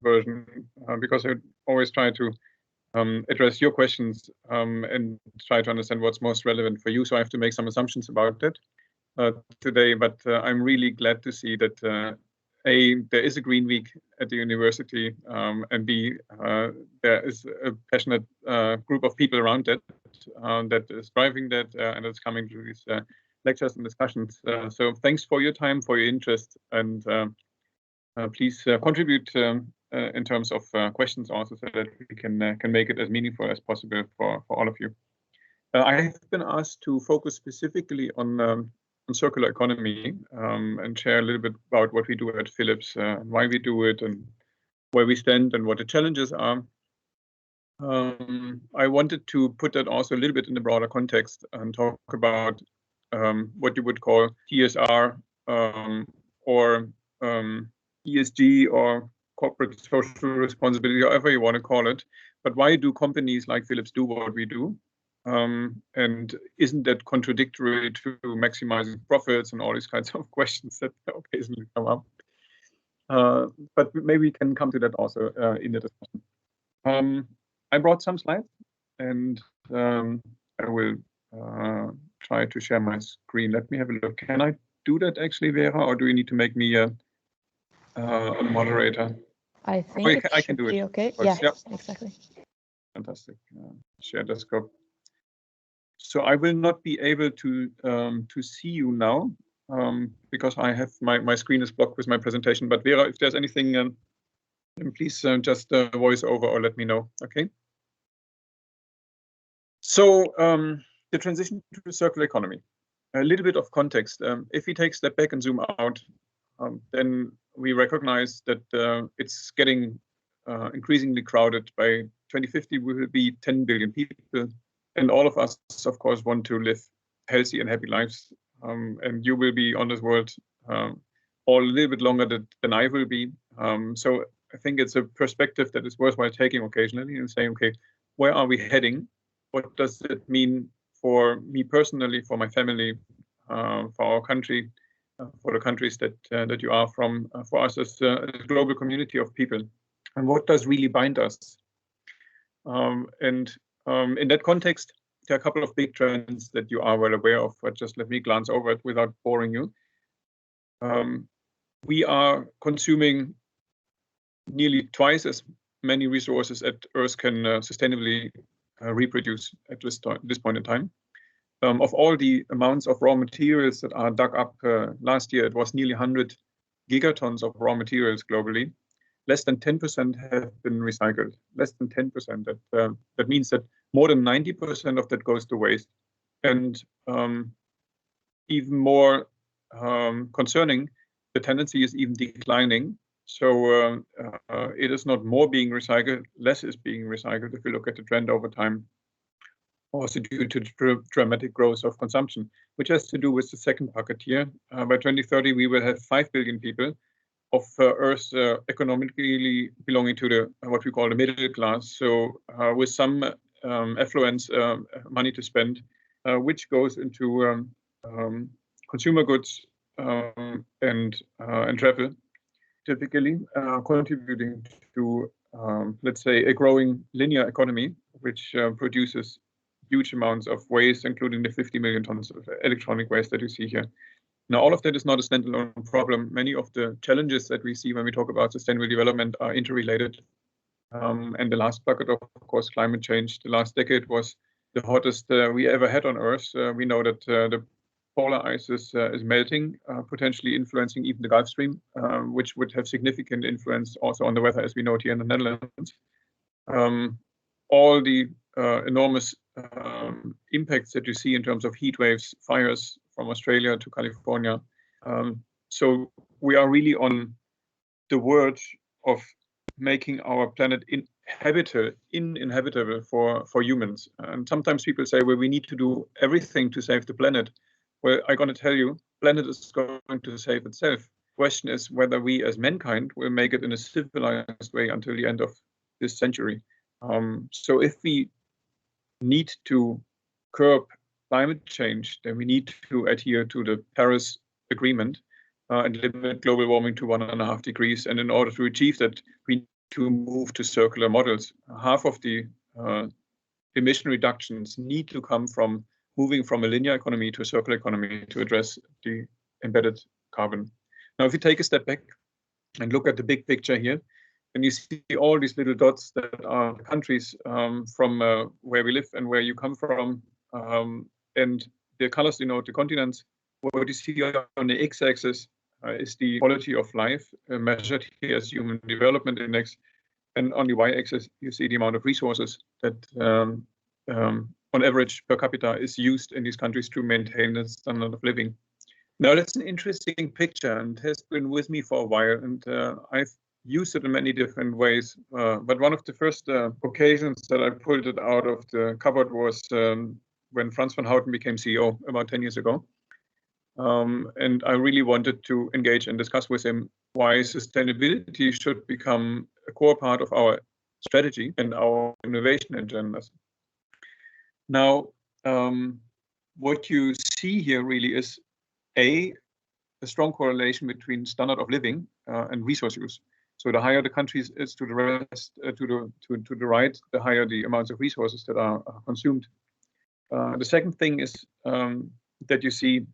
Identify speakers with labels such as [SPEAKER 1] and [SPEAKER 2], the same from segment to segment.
[SPEAKER 1] version because I always try to address your questions and try to understand what's most relevant for you. So I have to make some assumptions about that today, but I'm really glad to see that A, there is a Green Week at the university, and B, there is a passionate group of people around that that is driving that and is coming to these lectures and discussions. So thanks for your time, for your interest, and please contribute in terms of questions also, so that we can make it as meaningful as possible for all of you. I have been asked to focus specifically on circular economy and share a little bit about what we do at Philips, and why we do it, and where we stand, and what the challenges are. I wanted to put that also a little bit in the broader context and talk about what you would call TSR or ESG or corporate social responsibility, however you want to call it. But why do companies like Philips do what we do? And isn't that contradictory to maximizing profits and all these kinds of questions that occasionally come up? But maybe we can come to that also in the discussion. I brought some slides, and I will try to share my screen. Let me have a look. Can I do that actually, Vera, or do you need to make me a moderator?
[SPEAKER 2] I think
[SPEAKER 1] I can do it.
[SPEAKER 2] Okay. Yes, yeah, exactly.
[SPEAKER 1] Fantastic. Share the scope. So I will not be able to see you now because I have my screen is blocked with my presentation. But Vera, if there's anything, then please just voice over or let me know. Okay. So the transition to a circular economy. A little bit of context. If we take a step back and zoom out, then we recognize that it's getting increasingly crowded. By 2050, we will be 10 billion people. And all of us, of course, want to live healthy and happy lives. And you will be on this world all a little bit longer than I will be. So I think it's a perspective that is worthwhile taking occasionally and saying, okay, where are we heading? What does it mean for me personally, for my family, for our country, for the countries that you are from, for us as a global community of people? And what does really bind us? In that context, there are a couple of big trends that you are well aware of, but just let me glance over it without boring you. We are consuming nearly twice as many resources as Earth can sustainably reproduce at this point in time. Of all the amounts of raw materials that are dug up last year, it was nearly 100 gigatons of raw materials globally. Less than 10% have been recycled. Less than 10%. That means that more than 90% of that goes to waste. And even more concerning, the tendency is even declining. So it is not more being recycled, less is being recycled if you look at the trend over time. Also due to the dramatic growth of consumption, which has to do with the second bucket here. By 2030, we will have 5 billion people of Earth economically belonging to the what we call the middle class. So with some affluence, money to spend, which goes into consumer goods and travel, typically contributing to let's say a growing linear economy, which produces huge amounts of waste, including the 50 million tons of electronic waste that you see here. Now, all of that is not a standalone problem. Many of the challenges that we see when we talk about sustainable development are interrelated. And the last bucket, of course, climate change. The last decade was the hottest we ever had on Earth. We know that the polar ice is melting, potentially influencing even the Gulf Stream, which would have significant influence also on the weather, as we know it here in the Netherlands. All the enormous impacts that you see in terms of heat waves, fires from Australia to California. So we are really on the verge of making our planet uninhabitable for humans. And sometimes people say, well, we need to do everything to save the planet. Well, I'm going to tell you, planet is going to save itself. Question is whether we as mankind will make it in a civilized way until the end of this century. So if we need to curb climate change, then we need to adhere to the Paris Agreement and limit global warming to 1.5 degrees. And in order to achieve that, we to move to circular models. Half of the emission reductions need to come from moving from a linear economy to a circular economy to address the embedded carbon. Now, if you take a step back and look at the big picture here, and you see all these little dots that are the countries from where we live and where you come from, and the colors denote the continents. What you see on the x-axis is the quality of life measured here as Human Development Index, and on the y-axis you see the amount of resources that on average per capita is used in these countries to maintain the standard of living. Now that's an interesting picture and has been with me for a while, and I've used it in many different ways. But one of the first occasions that I pulled it out of the cupboard was when Franz van Houten became CEO about 10 years ago. And I really wanted to engage and discuss with him why sustainability should become a core part of our strategy and our innovation agendas. Now, what you see here really is a strong correlation between standard of living and resource use. So the higher the country is to the rest, to the right, the higher the amounts of resources that are consumed. The second thing is that you see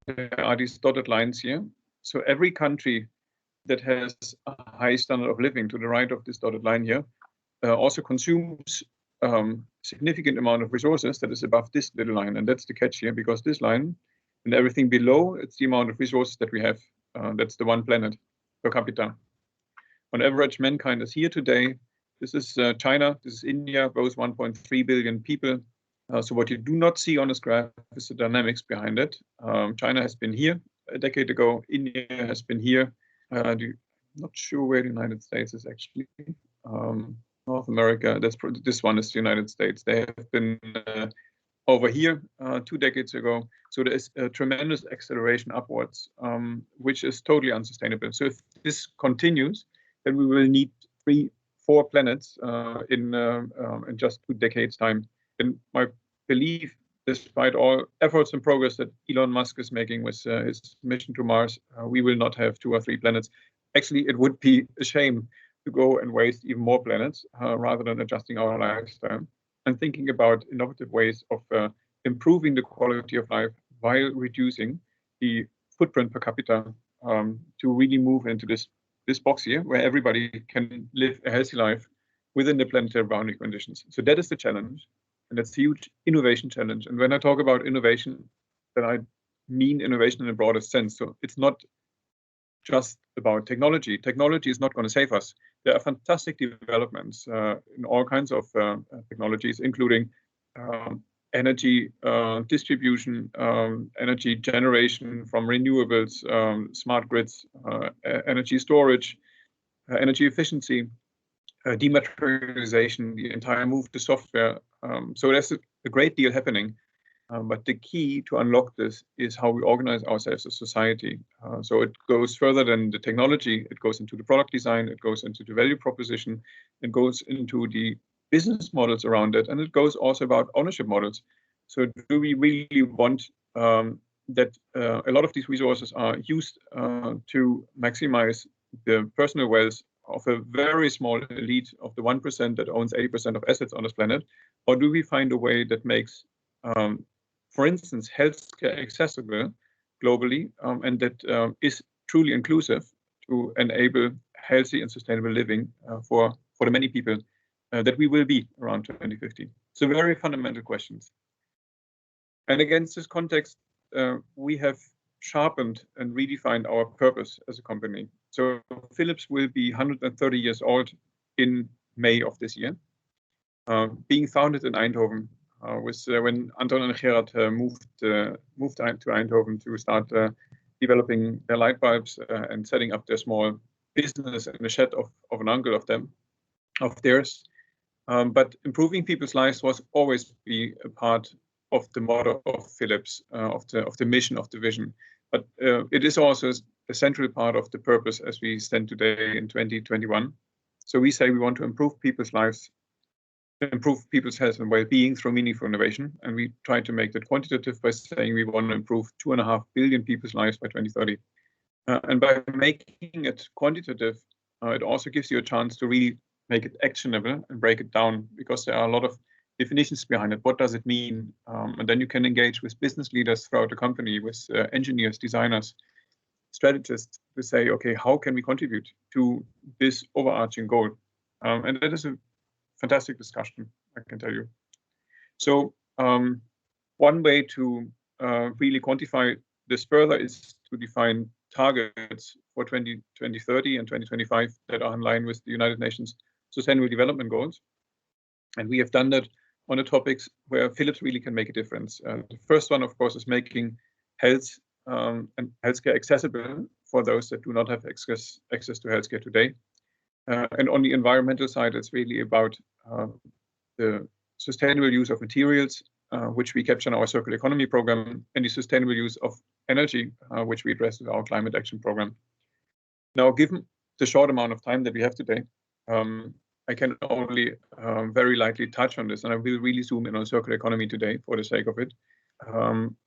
[SPEAKER 1] there are these dotted lines here. So every country that has a high standard of living to the right of this dotted line here also consumes significant amount of resources that is above this little line. And that's the catch here, because this line and everything below, it's the amount of resources that we have. That's the one planet per capita. On average, mankind is here today. This is China, this is India, both 1.3 billion people. So what you do not see on this graph is the dynamics behind it. China has been here a decade ago. India has been here. I'm not sure where the United States is actually. North America, this one is the United States. They have been over here 2 decades ago. So there is a tremendous acceleration upwards, which is totally unsustainable. So if this continues, then we will need 3-4 planets in just 2 decades' time. And my belief, despite all efforts and progress that Elon Musk is making with his mission to Mars, we will not have 2 or 3 planets. Actually, it would be a shame to go and waste even more planets rather than adjusting our lifestyle and thinking about innovative ways of improving the quality of life while reducing the footprint per capita to really move into this box here where everybody can live a healthy life within the planetary boundary conditions. So that is the challenge, and that's a huge innovation challenge. And when I talk about innovation, then I mean innovation in the broadest sense. So it's not just about technology. Technology is not going to save us. There are fantastic developments in all kinds of technologies, including energy distribution, energy generation from renewables, smart grids, energy storage, energy efficiency, dematerialization, the entire move to software. So there's a great deal happening. But the key to unlock this is how we organize ourselves as society. So it goes further than the technology. It goes into the product design. It goes into the value proposition. It goes into the business models around it. And it goes also about ownership models. So do we really want that a lot of these resources are used to maximize the personal wealth of a very small elite of the 1% that owns 80% of assets on this planet? Or do we find a way that makes for instance, healthcare accessible globally, and that is truly inclusive to enable healthy and sustainable living for the many people that we will be around 2050. So very fundamental questions. And against this context, we have sharpened and redefined our purpose as a company. So Philips will be 130 years old in May of this year, being founded in Eindhoven. When Anton and Gerard moved to Eindhoven to start developing their light bulbs and setting up their small business in the shed of an uncle of theirs. But improving people's lives was always be a part of the motto of Philips, of the mission, of the vision. But it is also a central part of the purpose as we stand today in 2021. So we say we want to improve people's lives, improve people's health and well-being through meaningful innovation. And we try to make that quantitative by saying we want to improve 2.5 billion people's lives by 2030. And by making it quantitative, it also gives you a chance to really make it actionable and break it down, because there are a lot of definitions behind it. What does it mean? And then you can engage with business leaders throughout the company, with engineers, designers, strategists, to say, okay, how can we contribute to this overarching goal? And that is a fantastic discussion, I can tell you. So one way to really quantify this further is to define targets for 2030 and 2025 that are in line with the United Nations Sustainable Development Goals. And we have done that on the topics where Philips really can make a difference. The first one, of course, is making health and healthcare accessible for those that do not have access to healthcare today. And on the environmental side, it's really about the sustainable use of materials, which we capture in our circular economy program, and the sustainable use of energy, which we address with our climate action program. Now, given the short amount of time that we have today, I can only very lightly touch on this, and I will really zoom in on circular economy today for the sake of it.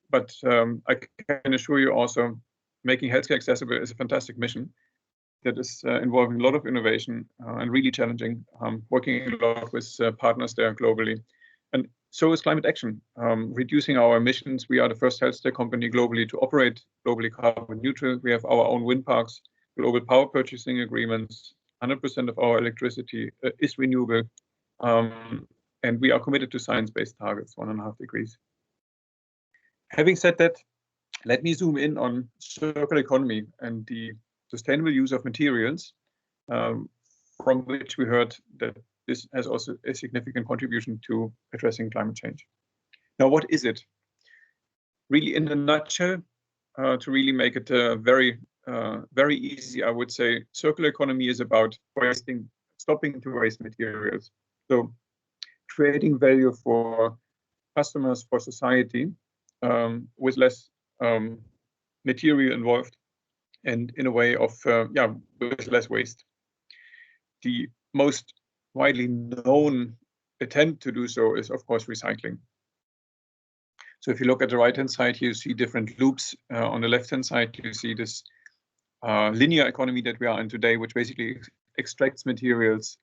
[SPEAKER 1] But I can assure you also, making healthcare accessible is a fantastic mission that is involving a lot of innovation and really challenging, working a lot with partners there globally. And so is climate action, reducing our emissions. We are the first healthcare company globally to operate globally carbon neutral. We have our own wind parks, global power purchasing agreements. 100% of our electricity is renewable. And we are committed to science-based targets, 1.5 degrees. Having said that, let me zoom in on circular economy and the sustainable use of materials, from which we heard that this has also a significant contribution to addressing climate change. Now, what is it? Really, in a nutshell, to really make it very easy, I would say circular economy is about stopping to waste materials. So creating value for customers, for society, with less material involved, and in a way of with less waste. The most widely known attempt to do so is, of course, recycling. So if you look at the right-hand side here, you see different loops. On the left-hand side, you see this linear economy that we are in today, which basically extracts materials.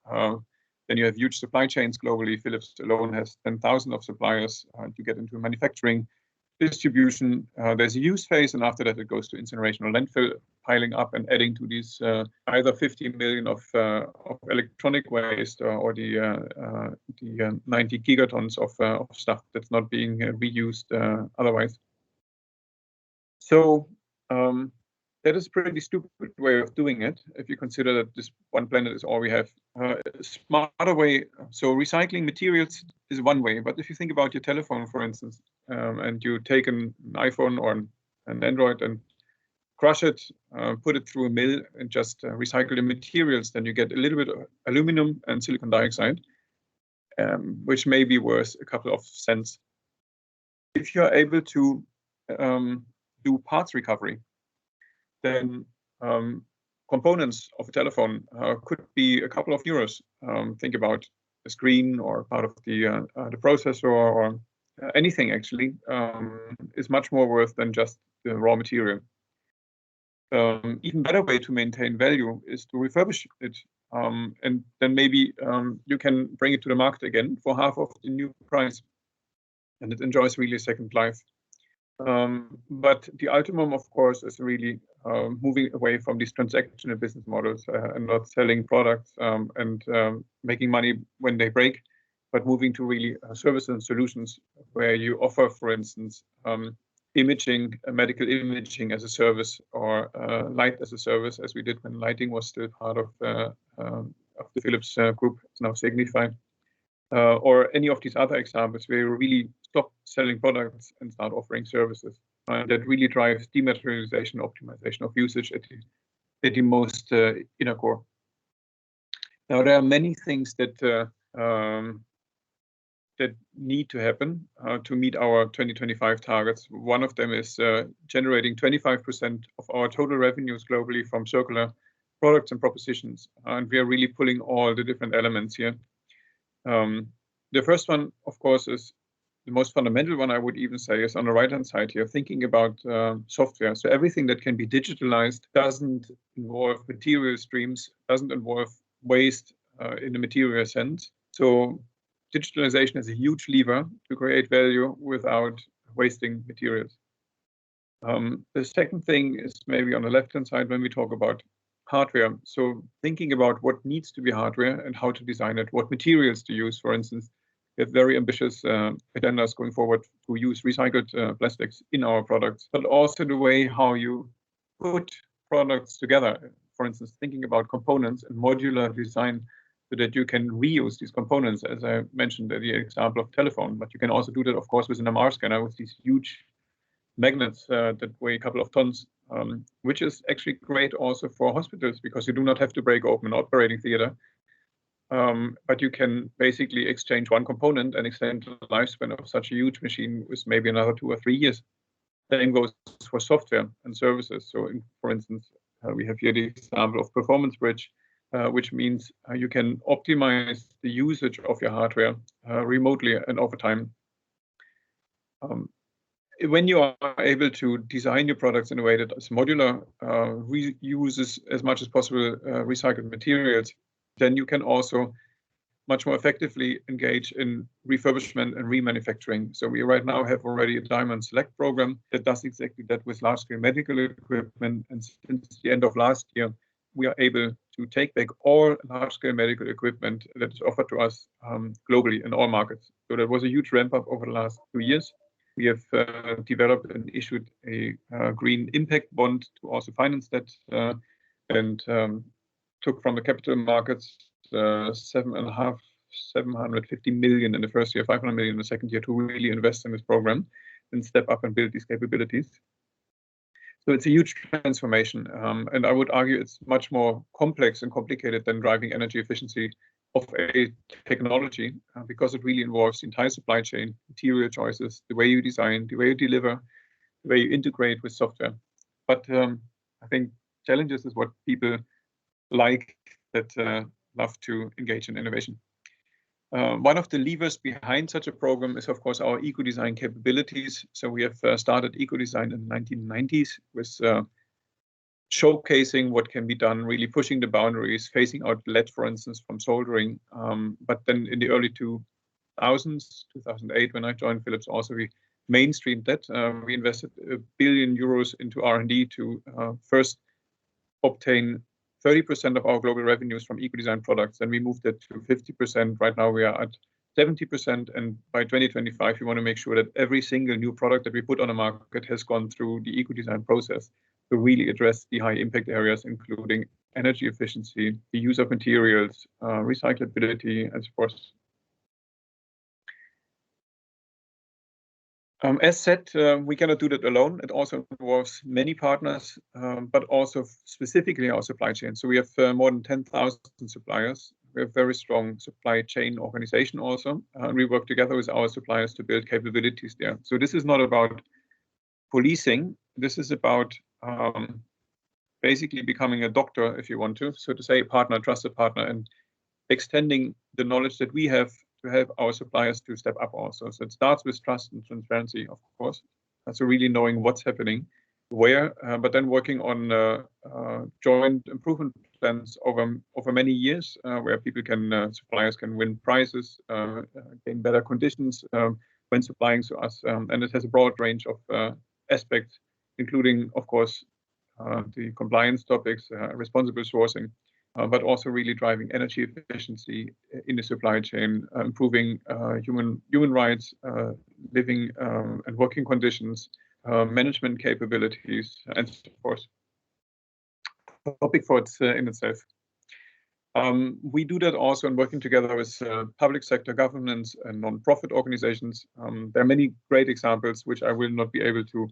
[SPEAKER 1] Then you have huge supply chains globally. Philips alone has 10,000 of suppliers. You get into manufacturing, distribution, there's a use phase, and after that it goes to incineration or landfill, piling up and adding to these either 50 million of electronic waste or the 90 gigatons of stuff that's not being reused otherwise. So that is a pretty stupid way of doing it, if you consider that this one planet is all we have. A smarter way, so recycling materials is one way, but if you think about your telephone, for instance, and you take an iPhone or an Android and crush it, put it through a mill and just recycle the materials, then you get a little bit of aluminum and silicon dioxide, which may be worth a couple of cents. If you're able to do parts recovery, then components of a telephone could be a couple of euros. Think about the screen or part of the processor or anything actually is much more worth than just the raw material. Even better way to maintain value is to refurbish it, and then maybe you can bring it to the market again for half of the new price, and it enjoys really a second life. But the ultimum, of course, is really moving away from these transactional business models and not selling products and making money when they break, but moving to really services and solutions where you offer, for instance, imaging, medical imaging as a service, or light as a service, as we did when lighting was still part of the Philips group. It's now Signify, or any of these other examples where you really stop selling products and start offering services that really drives dematerialization, optimization of usage at the most inner core. Now, there are many things that that need to happen to meet our 2025 targets. One of them is generating 25% of our total revenues globally from circular products and propositions, and we are really pulling all the different elements here. The first one, of course, is the most fundamental one, I would even say, is on the right-hand side here, thinking about software. So everything that can be digitalized doesn't involve material streams, doesn't involve waste, in a material sense. So digitalization is a huge lever to create value without wasting materials. The second thing is maybe on the left-hand side when we talk about hardware. So thinking about what needs to be hardware and how to design it, what materials to use. For instance, we have very ambitious agendas going forward to use recycled plastics in our products, but also the way how you put products together. For instance, thinking about components and modular design so that you can reuse these components, as I mentioned the example of telephone, but you can also do that, of course, with an MR scanner with these huge magnets that weigh a couple of tons, which is actually great also for hospitals because you do not have to break open an operating theater, but you can basically exchange one component and extend the lifespan of such a huge machine with maybe another 2 or 3 years. Same goes for software and services. So, for instance, we have here the example of Performance Bridge, which means you can optimize the usage of your hardware remotely and over time. When you are able to design your products in a way that is modular, reuses as much as possible recycled materials, then you can also much more effectively engage in refurbishment and remanufacturing. So we right now have already a Diamond Select program that does exactly that with large-scale medical equipment. And since the end of last year, we are able to take back all large-scale medical equipment that is offered to us globally in all markets. So that was a huge ramp up over the last 2 years. We have developed and issued a green impact bond to also finance that and took from the capital markets 750 million in the first year, 500 million in the second year to really invest in this program and step up and build these capabilities. So it's a huge transformation. And I would argue it's much more complex and complicated than driving energy efficiency of a technology because it really involves the entire supply chain, material choices, the way you design, the way you deliver, the way you integrate with software. But I think challenges is what people like that love to engage in innovation. One of the levers behind such a program is, of course, our eco-design capabilities. So we have started eco-design in the 1990s with showcasing what can be done, really pushing the boundaries, phasing out lead, for instance, from soldering. But then in the early 2000s, 2008, when I joined Philips, also we mainstreamed that. We invested €1 billion into R&D to first obtain 30% of our global revenues from eco-design products, and we moved it to 50%. Right now we are at 70%, and by 2025 we want to make sure that every single new product that we put on the market has gone through the eco-design process to really address the high impact areas, including energy efficiency, the use of materials, recyclability, and so forth. As said, we cannot do that alone. It also involves many partners, but also specifically our supply chain. So we have more than 10,000 suppliers. We have a very strong supply chain organization also. We work together with our suppliers to build capabilities there. So this is not about policing. This is about basically becoming a doctor, if you want to. So to say a partner, trusted partner, and extending the knowledge that we have to help our suppliers to step up also. So it starts with trust and transparency, of course. So really knowing what's happening, where, but then working on joint improvement plans over many years, where people can, suppliers can win prizes, gain better conditions when supplying to us. And it has a broad range of aspects, including, of course, the compliance topics, responsible sourcing, but also really driving energy efficiency in the supply chain, improving human rights, living and working conditions, management capabilities, and so forth. Topic for it in itself. We do that also in working together with public sector governments and non-profit organizations. There are many great examples which I will not be able to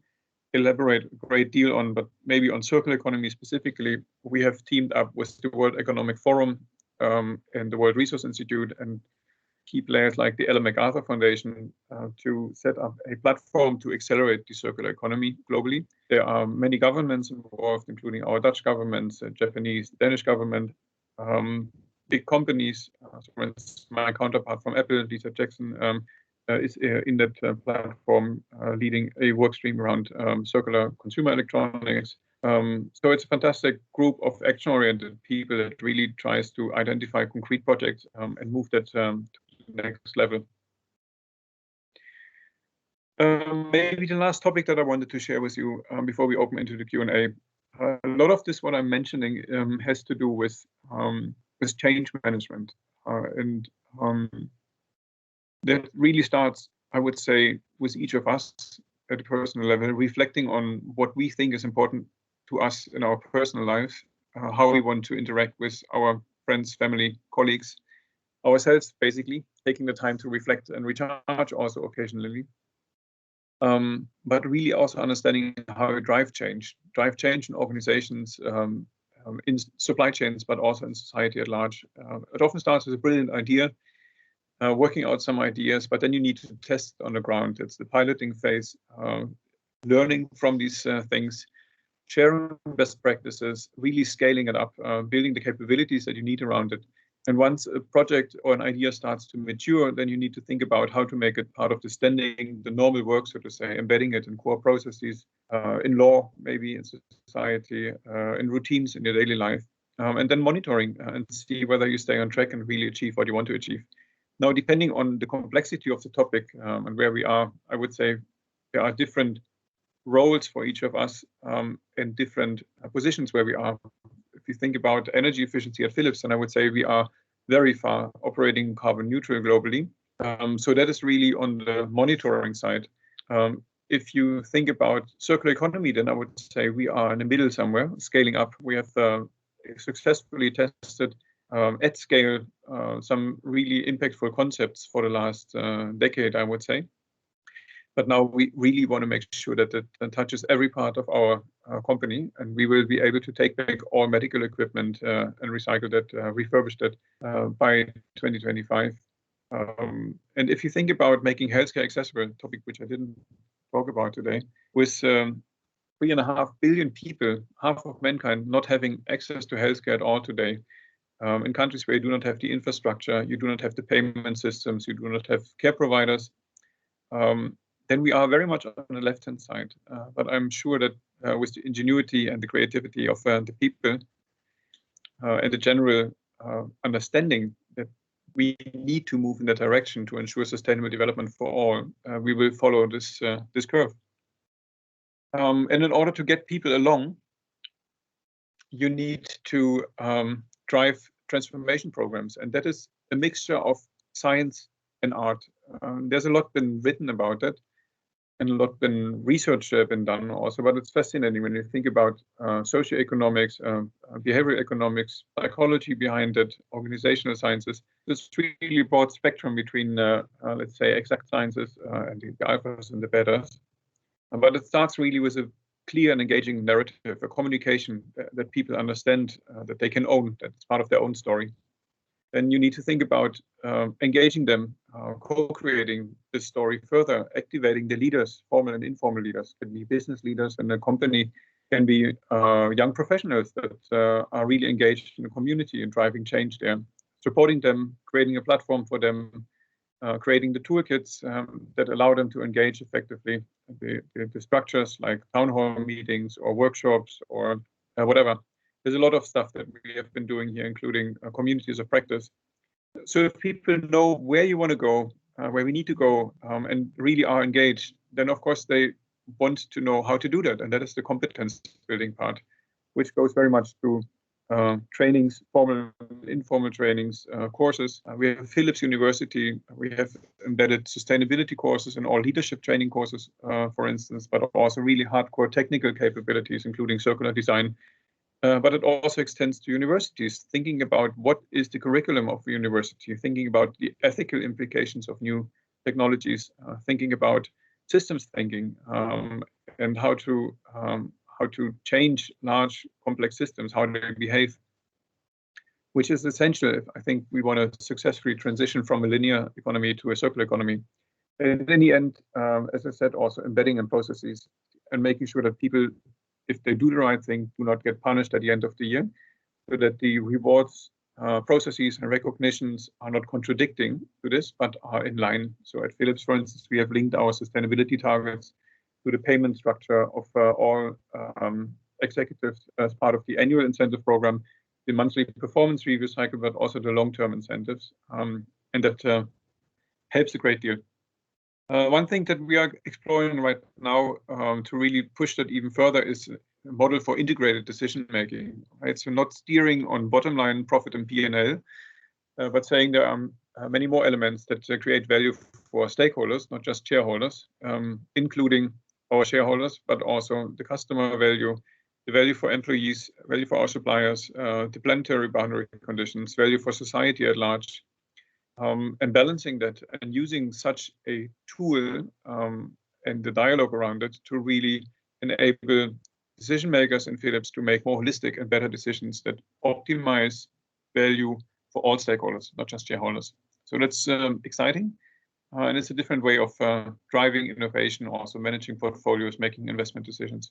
[SPEAKER 1] elaborate a great deal on, but maybe on circular economy specifically, we have teamed up with the World Economic Forum and the World Resource Institute and key players like the Ellen MacArthur Foundation to set up a platform to accelerate the circular economy globally. There are many governments involved, including our Dutch government, Japanese, Danish government, big companies. For instance, my counterpart from Apple, Lisa Jackson, is in that platform leading a work stream around circular consumer electronics. So it's a fantastic group of action-oriented people that really tries to identify concrete projects and move that to the next level. Maybe the last topic that I wanted to share with you before we open into the Q&A. A lot of this, what I'm mentioning, has to do with change management, and that really starts, I would say, with each of us at a personal level, reflecting on what we think is important to us in our personal life, how we want to interact with our friends, family, colleagues, ourselves, basically, taking the time to reflect and recharge also occasionally. But really also understanding how we drive change in organizations, in supply chains, but also in society at large. It often starts with a brilliant idea, working out some ideas, but then you need to test on the ground. It's the piloting phase, learning from these things, sharing best practices, really scaling it up, building the capabilities that you need around it. And once a project or an idea starts to mature, then you need to think about how to make it part of the standing, the normal work, so to say, embedding it in core processes, in law, maybe in society, in routines in your daily life, and then monitoring and see whether you stay on track and really achieve what you want to achieve. Now, depending on the complexity of the topic and where we are, I would say there are different roles for each of us and different positions where we are. If you think about energy efficiency at Philips, then I would say we are very far operating carbon neutral globally. So that is really on the monitoring side. If you think about circular economy, then I would say we are in the middle somewhere, scaling up. We have successfully tested at scale some really impactful concepts for the last decade, I would say. But now we really want to make sure that it touches every part of our company, and we will be able to take back all medical equipment and recycle that, refurbish that by 2025. And if you think about making healthcare accessible, a topic which I didn't talk about today, with 3.5 billion people, half of mankind, not having access to healthcare at all today, in countries where you do not have the infrastructure, you do not have the payment systems, you do not have care providers, then we are very much on the left-hand side. But I'm sure that with the ingenuity and the creativity of the people and the general understanding that we need to move in that direction to ensure sustainable development for all, we will follow this curve. And in order to get people along, you need to drive transformation programs, and that is a mixture of science and art. There's a lot been written about it, and a lot been research been done also, but it's fascinating when you think about socioeconomics, behavioral economics, psychology behind it, organizational sciences. This really broad spectrum between, let's say, exact sciences and the alphas and the betas. But it starts really with a clear and engaging narrative, a communication that people understand, that they can own, that's part of their own story. Then you need to think about engaging them, co-creating this story further, activating the leaders, formal and informal leaders, can be business leaders in a company, can be young professionals that are really engaged in the community and driving change there, supporting them, creating a platform for them, creating the toolkits that allow them to engage effectively, the structures like town hall meetings or workshops or whatever. There's a lot of stuff that we have been doing here, including communities of practice. So if people know where you want to go, where we need to go, and really are engaged, then of course they want to know how to do that. And that is the competence building part, which goes very much through trainings, formal, informal trainings, courses. We have Philips University. We have embedded sustainability courses and all leadership training courses, for instance, but also really hardcore technical capabilities, including circular design. But it also extends to universities, thinking about what is the curriculum of the university, thinking about the ethical implications of new technologies, thinking about systems thinking, and how to change large complex systems, how they behave, which is essential if I think we want to successfully transition from a linear economy to a circular economy. And in the end, as I said, also embedding in processes and making sure that people, if they do the right thing, do not get punished at the end of the year, so that the rewards, processes and recognitions are not contradicting to this, but are in line. So at Philips, for instance, we have linked our sustainability targets to the payment structure of all executives as part of the annual incentive program, the monthly performance review cycle, but also the long-term incentives, and that helps a great deal. One thing that we are exploring right now to really push that even further is a model for integrated decision making. Right, so not steering on bottom line profit and P&L, but saying there are many more elements that create value for stakeholders, not just shareholders, including our shareholders, but also the customer value, the value for employees, value for our suppliers, the planetary boundary conditions, value for society at large, and balancing that and using such a tool and the dialogue around it to really enable decision makers in Philips to make more holistic and better decisions that optimize value for all stakeholders, not just shareholders. So that's exciting. And it's a different way of driving innovation, also managing portfolios, making investment decisions.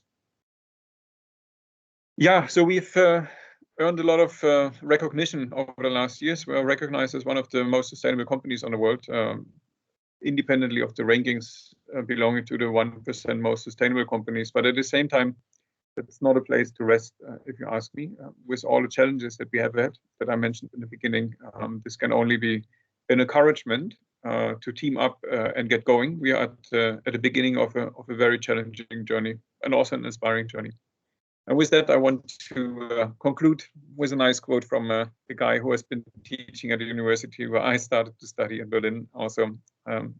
[SPEAKER 1] Yeah, so we've earned a lot of recognition over the last years. We're recognized as one of the most sustainable companies on the world, independently of the rankings belonging to the 1% most sustainable companies. But at the same time, it's not a place to rest, if you ask me. With all the challenges that we have had, that I mentioned in the beginning, this can only be an encouragement to team up and get going. We are at the beginning of a very challenging journey and also an inspiring journey. And with that, I want to conclude with a nice quote from a guy who has been teaching at a university where I started to study in Berlin. Also,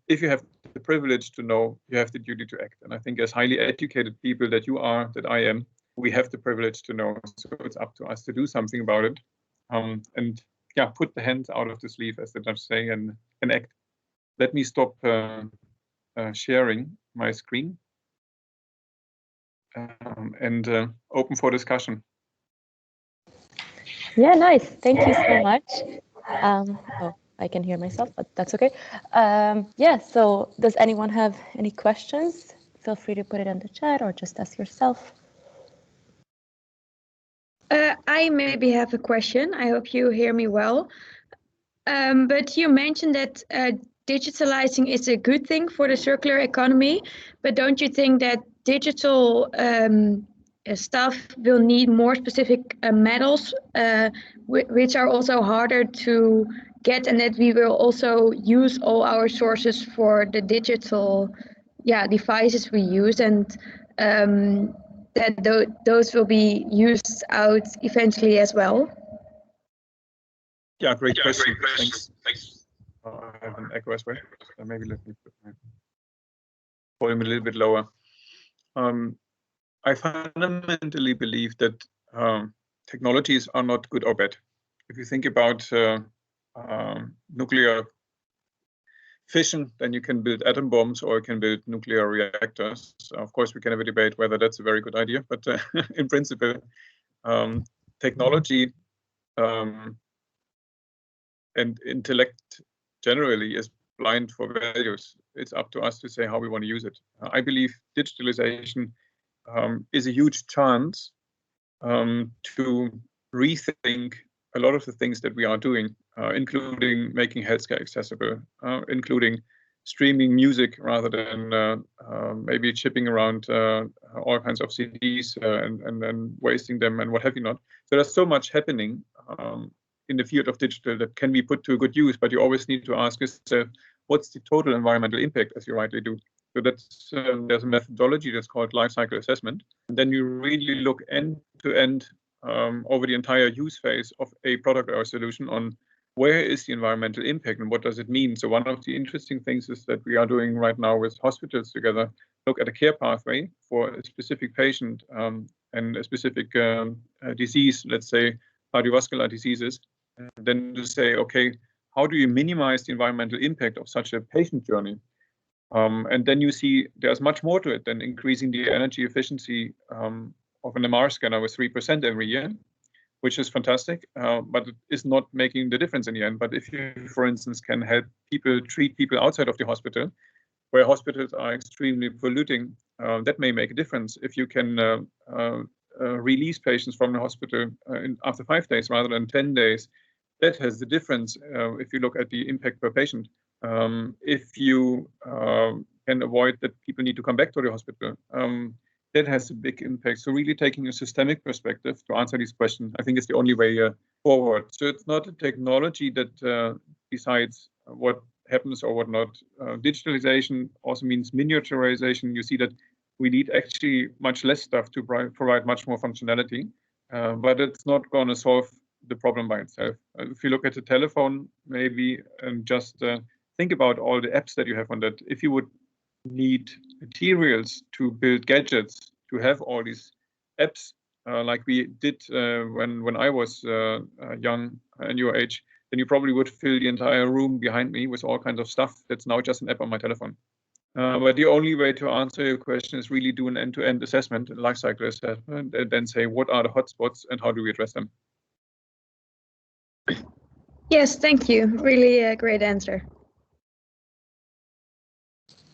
[SPEAKER 1] if you have the privilege to know, you have the duty to act. And I think as highly educated people that you are, that I am, we have the privilege to know. So it's up to us to do something about it. And yeah, put the hands out of the sleeve, as the Dutch say, and act. Let me stop sharing my screen. And open for discussion.
[SPEAKER 2] Yeah, nice. Thank you so much. Oh, I can hear myself, but that's okay. Yeah, so does anyone have any questions? Feel free to put it in the chat or just ask yourself.
[SPEAKER 3] I maybe have a question. I hope you hear me well. But you mentioned that digitalizing is a good thing for the circular economy, but don't you think that digital stuff will need more specific metals, which are also harder to get, and that we will also use all our sources for the digital devices we use, and that those will be used out eventually as well?
[SPEAKER 1] Yeah, great question. Thanks. I have an echo as well. So maybe let me put my volume a little bit lower. I fundamentally believe that technologies are not good or bad. If you think about nuclear fission, then you can build atom bombs or you can build nuclear reactors. Of course, we can have a debate whether that's a very good idea, but in principle, technology and intellect generally is blind for values. It's up to us to say how we want to use it. I believe digitalization is a huge chance to rethink a lot of the things that we are doing, including making healthcare accessible, including streaming music rather than maybe chipping around all kinds of CDs and then wasting them and what have you not. So there's so much happening in the field of digital that can be put to good use, but you always need to ask yourself, what's the total environmental impact, as you rightly do? So that's there's a methodology that's called life cycle assessment. And then you really look end to end over the entire use phase of a product or a solution on where is the environmental impact and what does it mean? So one of the interesting things is that we are doing right now with hospitals together, look at a care pathway for a specific patient and a specific disease, let's say cardiovascular diseases, and then to say, okay, how do you minimize the environmental impact of such a patient journey? And then you see there's much more to it than increasing the energy efficiency of an MR scanner with 3% every year, which is fantastic, but it is not making the difference in the end. But if you, for instance, can help people treat people outside of the hospital, where hospitals are extremely polluting, that may make a difference. If you can release patients from the hospital after 5 days rather than 10 days, that has the difference if you look at the impact per patient. If you can avoid that people need to come back to the hospital, that has a big impact. So really taking a systemic perspective to answer these questions, I think is the only way forward. So it's not a technology that decides what happens or what not. Digitalization also means miniaturization. You see that we need actually much less stuff to provide much more functionality, but it's not going to solve the problem by itself. If you look at the telephone, maybe, and just think about all the apps that you have on that. If you would need materials to build gadgets, to have all these apps like we did when I was young and your age, then you probably would fill the entire room behind me with all kinds of stuff that's now just an app on my telephone. But the only way to answer your question is really do an end-to-end assessment, life cycle assessment, and then say what are the hotspots and how do we address them.
[SPEAKER 3] Yes, thank you. Really a great answer.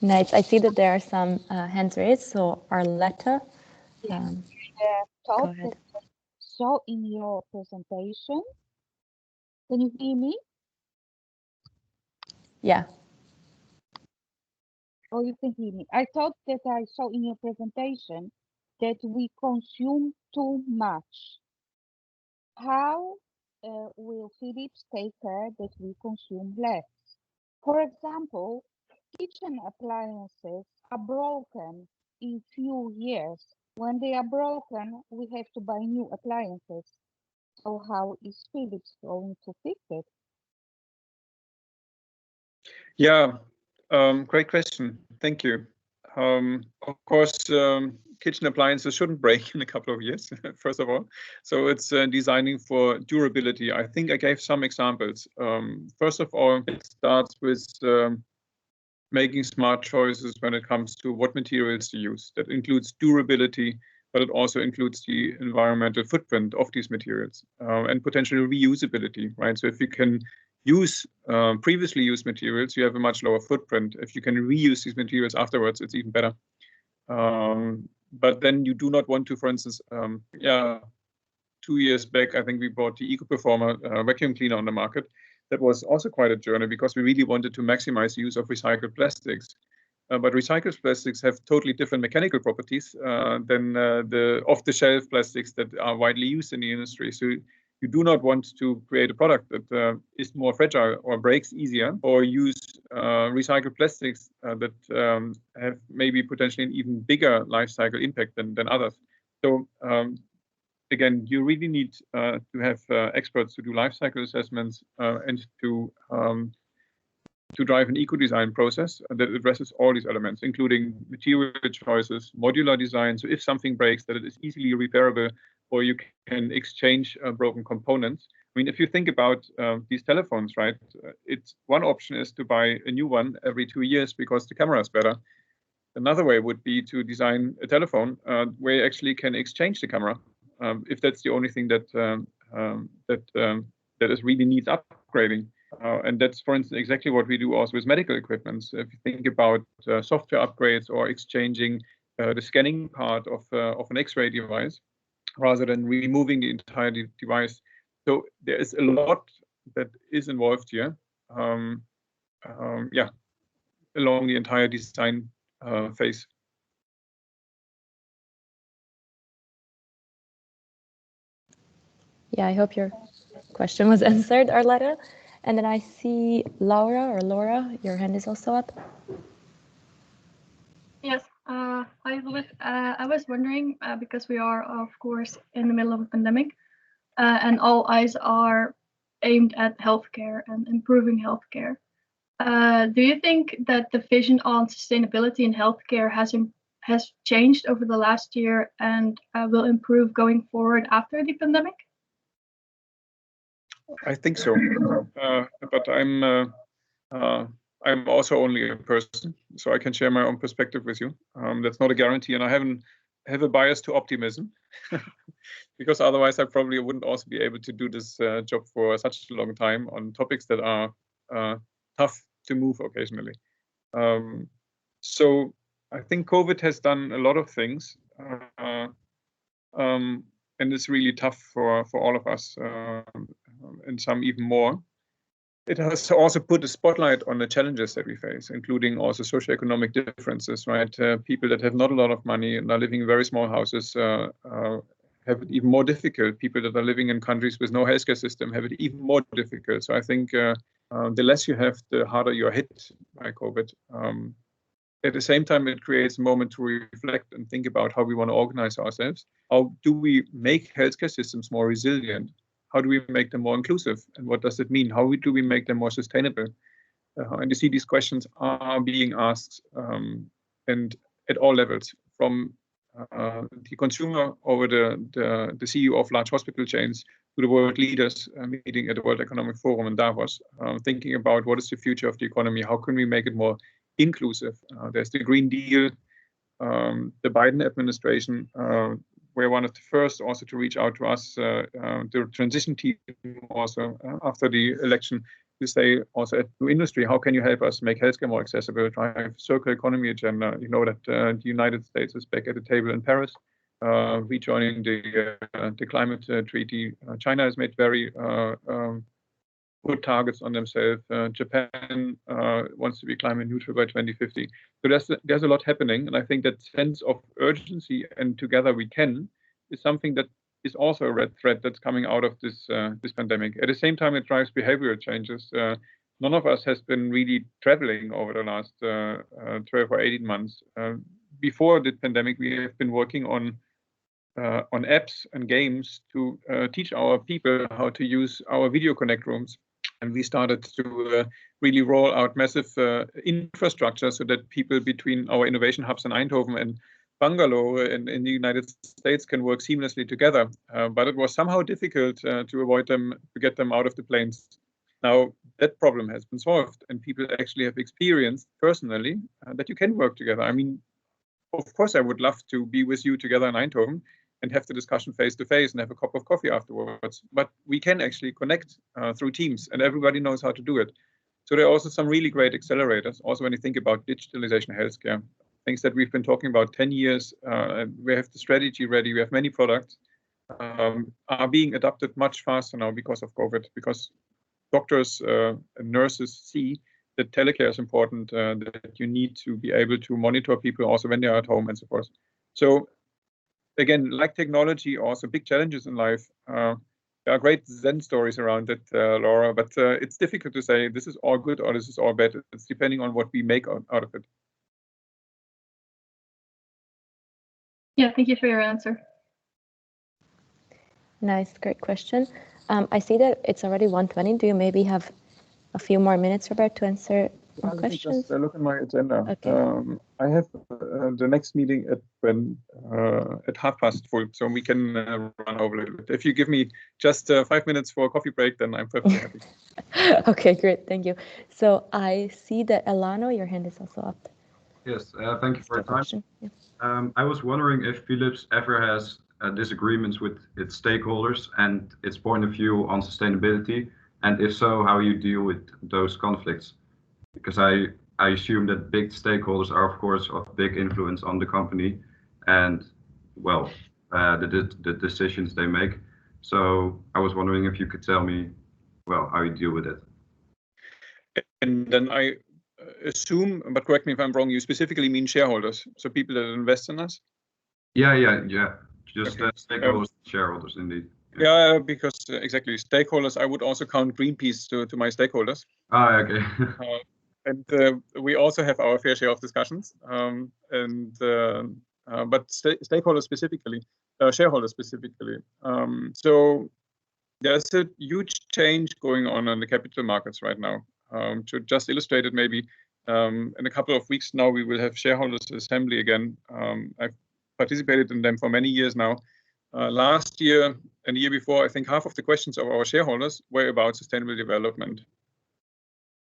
[SPEAKER 2] Nice. I see that there are some hands raised. So Arletta, go ahead.
[SPEAKER 4] So in your presentation, can you hear me?
[SPEAKER 2] Yeah.
[SPEAKER 4] Oh, you can hear me. I thought that I saw in your presentation that we consume too much. How will Philips take care that we consume less? For example, kitchen appliances are broken in few years. When they are broken, we have to buy new appliances. So how is Philips going to fix it?
[SPEAKER 1] Yeah, great question. Thank you. Of course, kitchen appliances shouldn't break in a couple of years, first of all. So it's designing for durability. I think I gave some examples. First of all, it starts with making smart choices when it comes to what materials to use. That includes durability, but it also includes the environmental footprint of these materials and potential reusability, right? So if you can use previously used materials, you have a much lower footprint. If you can reuse these materials afterwards, it's even better. But then you do not want to, for instance, 2 years back, I think we brought the EcoPerformer vacuum cleaner on the market. That was also quite a journey because we really wanted to maximize the use of recycled plastics. But recycled plastics have totally different mechanical properties than the off-the-shelf plastics that are widely used in the industry. So you do not want to create a product that is more fragile or breaks easier, or use recycled plastics that have maybe potentially an even bigger life cycle impact than others. So again, you really need to have experts to do life cycle assessments and to drive an eco-design process that addresses all these elements, including material choices, modular design. So if something breaks, that it is easily repairable, or you can exchange broken components. I mean, if you think about these telephones, right? It's one option is to buy a new one every 2 years because the camera is better. Another way would be to design a telephone where you actually can exchange the camera. If that's the only thing that is really needs upgrading. And that's, for instance, exactly what we do also with medical equipment. So if you think about software upgrades or exchanging the scanning part of an X-ray device, rather than removing the entire device. So there is a lot that is involved here. Along the entire design phase.
[SPEAKER 2] Yeah, I hope your question was answered, Arletta. And then I see Laura, your hand is also up.
[SPEAKER 5] Yes, hi Elizabeth. I was wondering, because we are, of course, in the middle of a pandemic, and all eyes are aimed at healthcare and improving healthcare. Do you think that the vision on sustainability in healthcare has changed over the last year and will improve going forward after the pandemic?
[SPEAKER 1] I think so, but I'm also only a person, so I can share my own perspective with you. That's not a guarantee, and I have a bias to optimism, because otherwise I probably wouldn't also be able to do this job for such a long time on topics that are tough to move occasionally. So I think COVID has done a lot of things, and it's really tough for all of us, and some even more. it has also put a spotlight on the challenges that we face, including also socioeconomic differences, right? People that have not a lot of money and are living in very small houses have it even more difficult. People that are living in countries with no healthcare system have it even more difficult. So I think the less you have, the harder you're hit by COVID. At the same time, it creates a moment to reflect and think about how we want to organize ourselves. How do we make healthcare systems more resilient? How do we make them more inclusive? And what does it mean? How do we make them more sustainable? And you see these questions are being asked and at all levels, from the consumer over the CEO of large hospital chains to the world leaders meeting at the World Economic Forum in Davos, thinking about what is the future of the economy? How can we make it more inclusive? There's the Green Deal, the Biden administration. We're one of the first also to reach out to us, the transition team also after the election, to say also at New Industry, how can you help us make healthcare more accessible, drive circular economy agenda? You know that the United States is back at the table in Paris, rejoining the climate treaty. China has made very good targets on themselves. Japan wants to be climate neutral by 2050. So there's a lot happening, and I think that sense of urgency and together we can is something that is also a red thread that's coming out of this pandemic. At the same time, it drives behavioral changes. None of us has been really traveling over the last 12 or 18 months. Before the pandemic, we have been working on apps and games to teach our people how to use our video connect rooms. And we started to really roll out massive infrastructure so that people between our innovation hubs in Eindhoven and Bangalore in the United States can work seamlessly together. But it was somehow difficult to avoid them, to get them out of the planes. Now that problem has been solved, and people actually have experienced personally that you can work together. I mean, of course, I would love to be with you together in Eindhoven and have the discussion face to face and have a cup of coffee afterwards. But we can actually connect through Teams, and everybody knows how to do it. So there are also some really great accelerators. Also, when you think about digitalization of healthcare, things that we've been talking about 10 years, we have the strategy ready, we have many products, are being adopted much faster now because of COVID, because doctors and nurses see that telecare is important, that you need to be able to monitor people also when they are at home and so forth. So again, like technology, also big challenges in life. There are great Zen stories around it, Laura, but it's difficult to say this is all good or this is all bad. It's depending on what we make out of it.
[SPEAKER 5] Yeah, thank you for your answer.
[SPEAKER 2] Nice, great question. I see that it's already 1:20. Do you maybe have a few more minutes, Robert, to answer more questions?
[SPEAKER 1] Just look at my agenda.
[SPEAKER 2] Okay.
[SPEAKER 1] I have the next meeting at 4:30, so we can run over a little bit. If you give me just 5 minutes for a coffee break, then I'm perfectly happy.
[SPEAKER 2] Okay, great, thank you. So I see that Elano, your hand is also up.
[SPEAKER 6] Yes, thank you for your time.
[SPEAKER 2] Yeah.
[SPEAKER 6] I was wondering if Philips ever has disagreements with its stakeholders and its point of view on sustainability, and if so, how you deal with those conflicts. Because I assume that big stakeholders are, of course, of big influence on the company and, well, the decisions they make. So I was wondering if you could tell me, well, how you deal with it.
[SPEAKER 1] And then I assume, but correct me if I'm wrong, you specifically mean shareholders, so people that invest in us?
[SPEAKER 6] Yeah. Just
[SPEAKER 1] Okay.
[SPEAKER 6] stakeholders, shareholders, indeed.
[SPEAKER 1] Yeah, because exactly, stakeholders, I would also count Greenpeace to my stakeholders.
[SPEAKER 6] Ah, okay.
[SPEAKER 1] And we also have our fair share of discussions, but stakeholders specifically, shareholders specifically. So there's a huge change going on the capital markets right now. To just illustrate it, maybe in a couple of weeks now, we will have shareholders assembly again. I've participated in them for many years now. Last year and the year before, I think half of the questions of our shareholders were about sustainable development.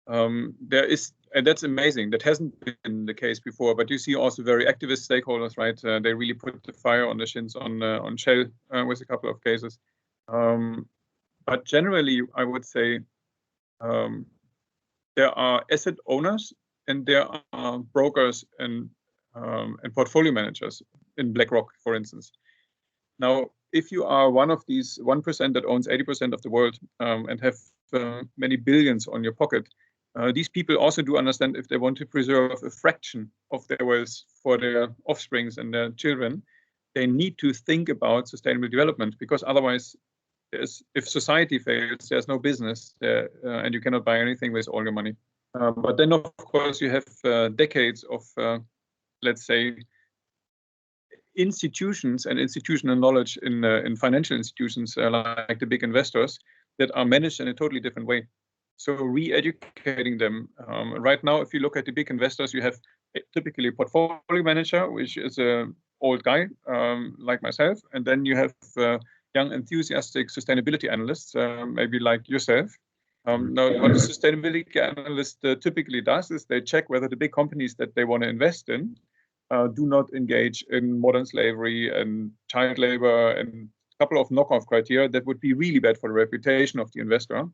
[SPEAKER 1] And that's amazing. That hasn't been the case before, but you see also very activist stakeholders, right? They really put the fire on the shins on Shell with a couple of cases. But generally, I would say there are asset owners and there are brokers and portfolio managers in BlackRock, for instance. Now, if you are one of these 1% that owns 80% of the world and have many billions on your pocket. These people also do understand if they want to preserve a fraction of their wealth for their offsprings and their children, they need to think about sustainable development, because otherwise, if society fails, there's no business there, and you cannot buy anything with all your money. But then, of course, you have decades of, let's say, institutions and institutional knowledge in financial institutions like the big investors that are managed in a totally different way. So re-educating them. Right now, if you look at the big investors, you have typically a portfolio manager, which is an old guy like myself, and then you have young, enthusiastic sustainability analysts, maybe like yourself. Now, what a sustainability analyst typically does is they check whether the big companies that they want to invest in do not engage in modern slavery and child labor and a couple of knockoff criteria that would be really bad for the reputation of the investor.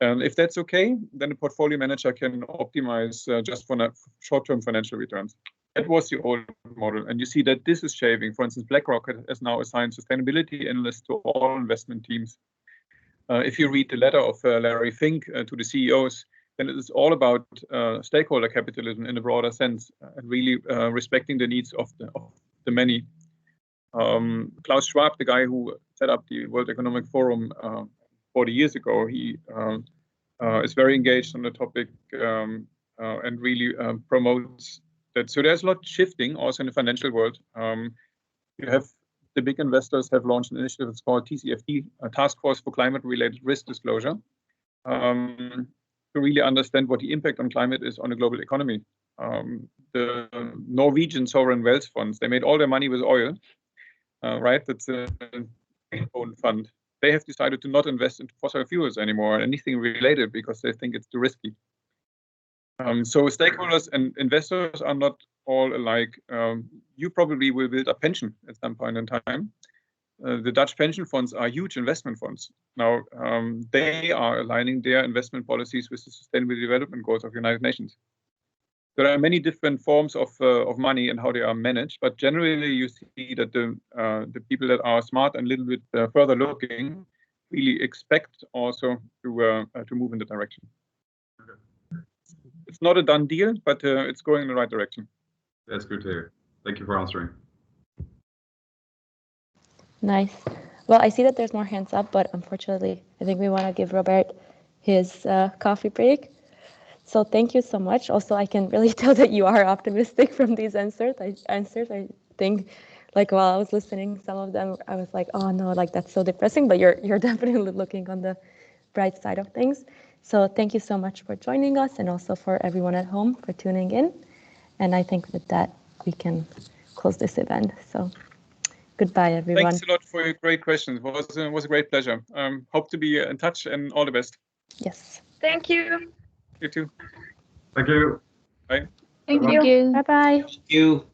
[SPEAKER 1] And if that's okay, then the portfolio manager can optimize just for short-term financial returns. That was the old model. And you see that this is changing. For instance, BlackRock has now assigned sustainability analysts to all investment teams. If you read the letter of Larry Fink to the CEOs, then it is all about stakeholder capitalism in a broader sense, and really respecting the needs of the many. Klaus Schwab, the guy who set up the World Economic Forum 40 years ago, he is very engaged on the topic and really promotes that. So there's a lot shifting also in the financial world. You have the big investors have launched an initiative. It's called TCFD, a Task Force for Climate-Related Risk Disclosure, to really understand what the impact on climate is on the global economy. The Norwegian sovereign wealth funds, they made all their money with oil, right? That's a own fund. They have decided to not invest into fossil fuels anymore, anything related, because they think it's too risky. So stakeholders and investors are not all alike. You probably will build a pension at some point in time. The Dutch pension funds are huge investment funds. Now, they are aligning their investment policies with the Sustainable Development Goals of the United Nations. There are many different forms of money and how they are managed, but generally you see that the people that are smart and a little bit further looking really expect also to move in the direction. It's not a done deal, but it's going in the right direction.
[SPEAKER 6] That's good to hear. Thank you for answering.
[SPEAKER 2] Nice. Well, I see that there's more hands up, but unfortunately, I think we want to give Robert his coffee break. So thank you so much. Also, I can really tell that you are optimistic from these answers. I think, like, while I was listening, some of them, I was like, oh no, like that's so depressing, but you're definitely looking on the bright side of things. So thank you so much for joining us, and also for everyone at home for tuning in. And I think with that, we can close this event. So goodbye, everyone.
[SPEAKER 1] Thanks a lot for your great questions. It was a great pleasure. Hope to be in touch, and all the best.
[SPEAKER 2] Yes.
[SPEAKER 3] Thank you.
[SPEAKER 1] You too.
[SPEAKER 6] Thank you.
[SPEAKER 1] Bye.
[SPEAKER 5] Thank you.
[SPEAKER 2] Bye-bye.
[SPEAKER 7] Thank you.